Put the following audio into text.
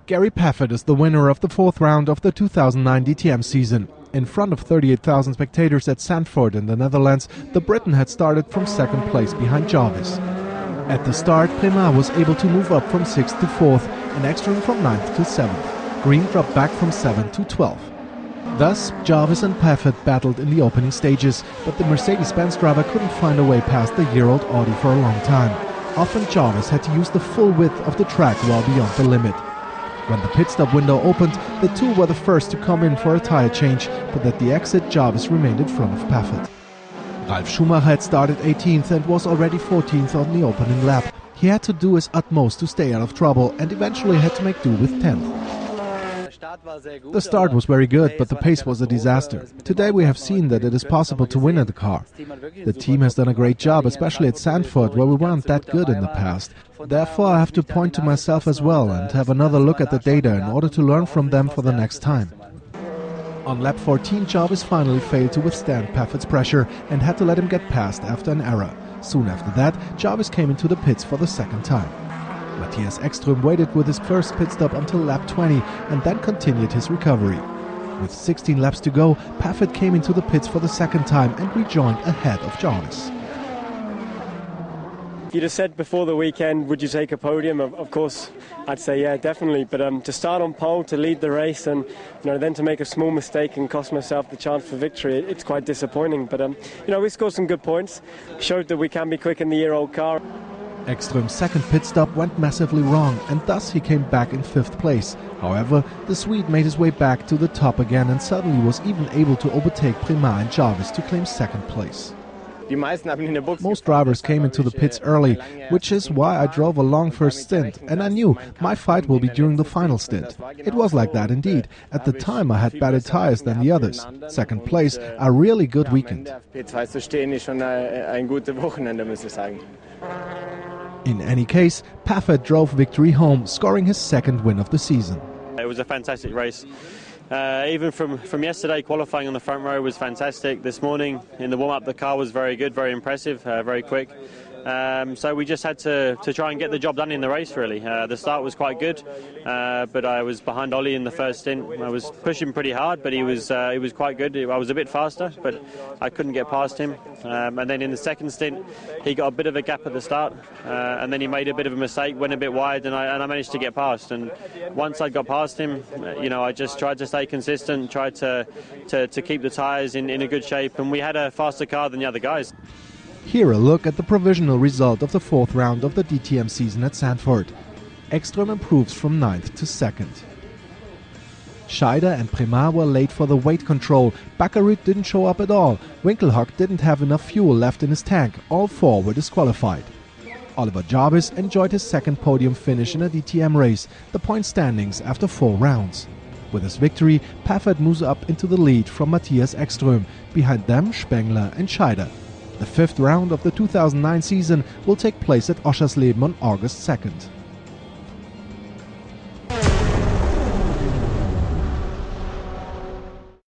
Gary Paffett is the winner of the fourth round of the 2009 DTM season. In front of 38,000 spectators at Zandvoort in the Netherlands, the Briton had started from second place behind Jarvis. At the start, Prema was able to move up from 6th to 4th and Ekström from 9th to 7th. Green dropped back from 7th to 12th. Thus, Jarvis and Paffett battled in the opening stages, but the Mercedes-Benz driver couldn't find a way past the year-old Audi for a long time. Often Jarvis had to use the full width of the track well beyond the limit. When the pit stop window opened, the two were the first to come in for a tire change, but at the exit Jarvis remained in front of Paffett. Ralf Schumacher had started 18th and was already 14th on the opening lap. He had to do his utmost to stay out of trouble and eventually had to make do with 10th. The start was very good, but the pace was a disaster. Today we have seen that it is possible to win in the car. The team has done a great job, especially at Zandvoort, where we weren't that good in the past. Therefore I have to point to myself as well and have another look at the data in order to learn from them for the next time. On lap 14, Jarvis finally failed to withstand Paffett's pressure and had to let him get past after an error. Soon after that, Jarvis came into the pits for the second time. Matthias Ekström waited with his first pit stop until lap 20 and then continued his recovery. With 16 laps to go, Paffett came into the pits for the second time and rejoined ahead of Jarvis. You just said before the weekend, would you take a podium? Of course, I'd say yeah, definitely. But to start on pole, to lead the race, and then to make a small mistake and cost myself the chance for victory, it's quite disappointing. But we scored some good points, showed that we can be quick in the year-old car. Ekström's second pit stop went massively wrong, and thus he came back in 5th place. However, the Swede made his way back to the top again and suddenly was even able to overtake Prema and Jarvis to claim 2nd place. Most drivers came into the pits early, which is why I drove a long first stint, and I knew my fight will be during the final stint. It was like that indeed. At the time I had better tires than the others. 2nd place, a really good weekend. In any case, Paffett drove victory home, scoring his 2nd win of the season. It was a fantastic race. Even from yesterday, qualifying on the front row was fantastic. This morning in the warm-up, the car was very good, very impressive, very quick. So we just had to try and get the job done in the race, really. The start was quite good, but I was behind Ollie in the first stint. I was pushing pretty hard, but he was quite good. I was a bit faster, but I couldn't get past him. And then in the second stint, he got a bit of a gap at the start, and then he made a bit of a mistake, went a bit wide, and I managed to get past. And once I got past him, I just tried to stay consistent, tried to keep the tyres in a good shape, and we had a faster car than the other guys. Here a look at the provisional result of the 4th round of the DTM season at Zandvoort. Ekström improves from 9th to 2nd. Scheider and Prema were late for the weight control. Bakkerud didn't show up at all. Winkelhock didn't have enough fuel left in his tank. All 4 were disqualified. Oliver Jarvis enjoyed his 2nd podium finish in a DTM race, the point standings after 4 rounds. With his victory, Paffett moves up into the lead from Matthias Ekström. Behind them, Spengler and Scheider. The 5th round of the 2009 season will take place at Oschersleben on August 2nd.